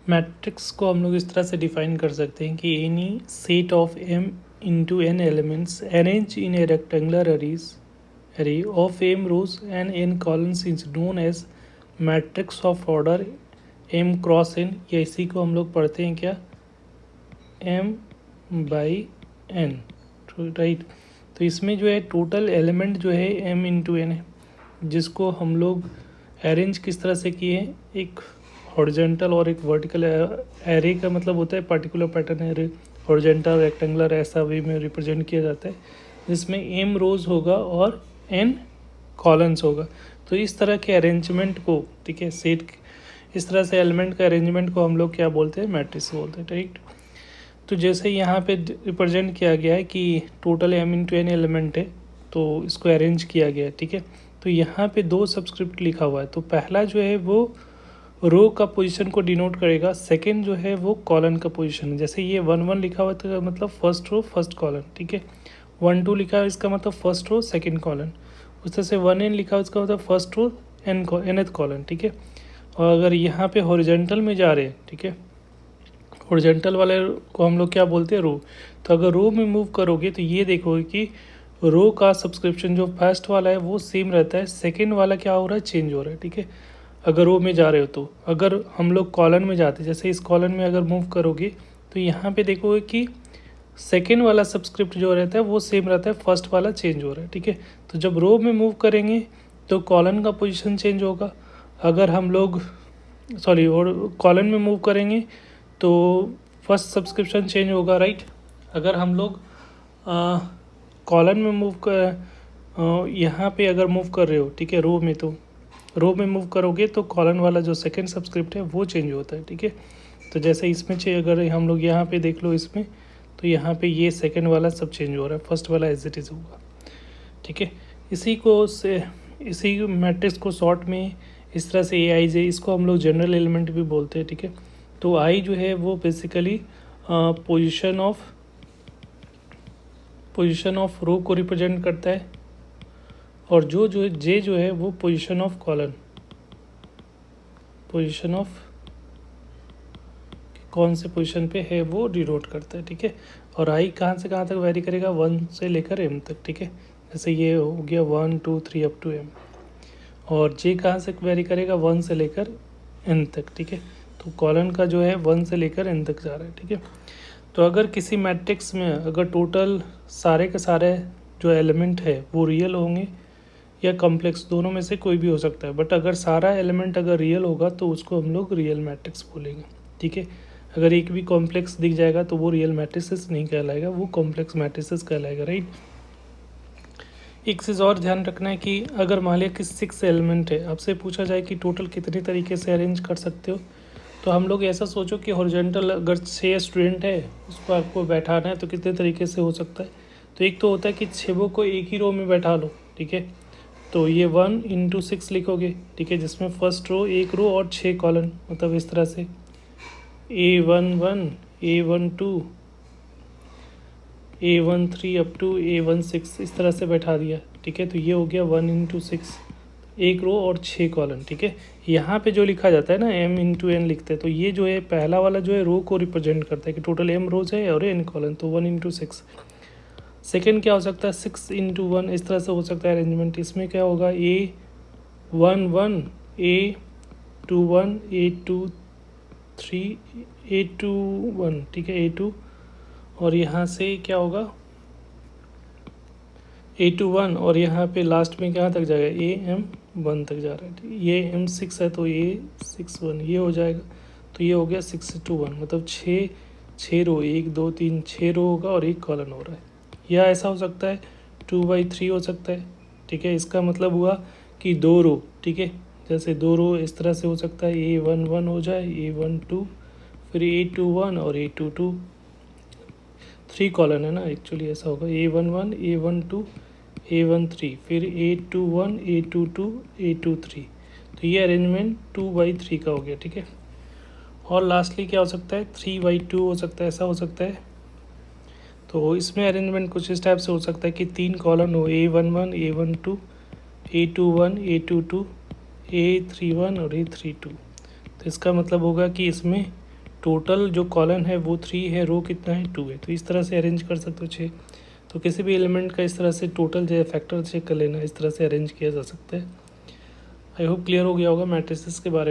Matrix को हम लोग इस तरह से डिफाइन कर सकते हैं कि any set of m into n elements arrange in A rectangular array of m rows and n columns is known as matrix of order m cross n, या इसी को हम लोग पढ़ते हैं क्या, m बाई n, राइट। तो इसमें जो है टोटल एलिमेंट जो है m इंटू n है, जिसको हम लोग अरेंज किस तरह से किए हैं, एक हॉरिजॉन्टल और एक वर्टिकल। एरे का मतलब होता है particular pattern array, horizontal rectangular ऐसा वे में रिप्रेजेंट किया जाता है, जिसमें m रोज होगा और n कॉलम्स होगा। तो इस तरह के अरेंजमेंट को, ठीक है, सेट इस तरह से एलिमेंट का अरेंजमेंट को हम लोग क्या बोलते हैं, मैट्रिक्स बोलते हैं, राइट। तो जैसे यहाँ पे रिप्रेजेंट किया गया है कि total m into n element है, तो इसको अरेंज किया गया है, ठीक है। तो यहाँ पे दो सबस्क्रिप्ट लिखा हुआ है, तो पहला जो है वो रो का पोजीशन को डिनोट करेगा, सेकंड जो है वो कॉलन का पोजीशन। जैसे ये 1 1 लिखा हुआ है तो मतलब फर्स्ट रो फर्स्ट कॉलन, ठीक है। 1 2 लिखा है इसका मतलब फर्स्ट रो सेकंड कॉलन। उस तरह से 1 n लिखा है उसका मतलब फर्स्ट रो nth कॉलन, ठीक है। और अगर यहाँ पे हॉरिजॉन्टल में जा रहे हैं, ठीक है, हॉरिजॉन्टल वाले को हम लोग क्या बोलते हैं, रो। तो अगर रो में मूव करोगे तो ये देखोगे कि रो का सब्सक्रिप्शन जो फर्स्ट वाला है वो सेम रहता है, सेकंड वाला क्या हो रहा है, चेंज हो रहा है, ठीक है। अगर रो में जा रहे हो तो अगर हम लोग कॉलन में जाते, जैसे इस कॉलन में अगर मूव करोगे तो यहाँ पे देखोगे कि सेकेंड वाला सब्सक्रिप्ट जो रहता है वो सेम रहता है, फर्स्ट वाला चेंज हो रहा है, ठीक है। तो जब रो में मूव करेंगे तो कॉलन का पोजीशन चेंज होगा। अगर हम लोग और कॉलन में मूव करेंगे तो फर्स्ट सब्सक्रिप्शन चेंज होगा, राइट। अगर हम लोग कॉलन में मूव कर यहाँ पे अगर मूव कर रहे हो, ठीक है, रो में, तो रो में मूव करोगे तो कॉलन वाला जो सेकंड सब्सक्रिप्ट है वो चेंज होता है, ठीक है। तो जैसे इसमें अगर हम लोग यहाँ पे देख लो इसमें, तो यहाँ पे ये सेकंड वाला सब चेंज हो रहा है, फर्स्ट वाला एज इट इज़ होगा, ठीक है। इसी मैट्रिक्स को शॉर्ट में इस तरह से AI इसको हम लोग जनरल एलिमेंट भी बोलते हैं, ठीक है। तो आई जो है वो बेसिकली पोजीशन ऑफ रो को रिप्रेजेंट करता है, और जो जे जो है वो position of colon, position of कौन से पोजीशन पे है वो डिनोट करता है, ठीक है। और आई कहाँ से कहाँ तक वेरी करेगा, 1 से लेकर m तक, ठीक है। जैसे ये हो गया 1 2 3 अप टू m। और जे कहाँ से वेरी करेगा, 1 से लेकर n तक, ठीक है। तो कॉलन का जो है 1 से लेकर n तक जा रहा है, ठीक है। तो अगर किसी मैट्रिक्स में अगर टोटल सारे के सारे जो एलिमेंट है वो रियल होंगे या कॉम्प्लेक्स, दोनों में से कोई भी हो सकता है, बट अगर सारा एलिमेंट अगर रियल होगा तो उसको हम लोग रियल मैट्रिक्स बोलेंगे, ठीक है। अगर एक भी कॉम्प्लेक्स दिख जाएगा तो वो रियल मैट्रिसेस नहीं कहलाएगा, वो कॉम्प्लेक्स मैट्रिसेस कहलाएगा, राइट। एक चीज़ और ध्यान रखना है कि अगर मान लिया कि 6 एलिमेंट है, आपसे पूछा जाए कि टोटल कितने तरीके से अरेंज कर सकते हो, तो हम लोग ऐसा सोचो कि हॉरिजॉन्टल अगर 6 स्टूडेंट है उसको आपको बैठाना है तो कितने तरीके से हो सकता है। तो एक तो होता है कि 6 को एक ही रो में बैठा लो, ठीक है। तो ये 1 इंटू 6 लिखोगे, ठीक है, जिसमें फर्स्ट रो एक रो और 6 कॉलन, मतलब इस तरह से A11 A12 A13 up to A16 इस तरह से बैठा दिया, ठीक है। तो ये हो गया 1 इंटू 6, एक रो और 6 कॉलन, ठीक है। यहाँ पे जो लिखा जाता है ना m इंटू n लिखते हैं, तो ये जो है पहला वाला जो है रो को रिप्रेजेंट करता है कि टोटल m रोज है और n कॉलन, तो 1 इंटू 6। सेकेंड क्या हो सकता है, 6 इंटू 1, इस तरह से हो सकता है अरेंजमेंट। इसमें क्या होगा, A11 A21 A23 A21, ठीक है, A2, और यहाँ से क्या होगा A21, और यहाँ पे लास्ट में कहाँ तक जाएगा, AM1 तक जा रहा है। ये M6 है तो A61 ये हो जाएगा, तो ये हो गया 6 to 1, मतलब 6 रो, 1 2 3 6 रो होगा और एक कॉलन हो रहा है। या ऐसा हो सकता है 2/3 हो सकता है, ठीक है। इसका मतलब हुआ कि 2 रो, ठीक है, जैसे 2 रो इस तरह से हो सकता है, A11 हो जाए, A12, फिर A21 और A22, 3 कॉलन है ना एक्चुअली, ऐसा होगा A11 A12 A13, फिर A21 A22 A23। तो ये अरेंजमेंट 2/3 का हो गया, ठीक है। और लास्टली क्या हो सकता है, 3/2 हो सकता है, ऐसा हो सकता है। तो इसमें अरेंजमेंट कुछ इस टाइप से हो सकता है कि 3 कॉलन हो, A11 A12 A21 A22 A31 और A32। तो इसका मतलब होगा कि इसमें टोटल जो कॉलम है वो 3 है, रो कितना है 2 है। तो इस तरह से अरेंज कर सकते हो 6। तो किसी भी एलिमेंट का इस तरह से टोटल जो है फैक्टर चेक कर लेना, इस तरह से अरेंज किया जा सकता है। आई होप क्लियर हो गया होगा मैट्रिसेस के बारे में।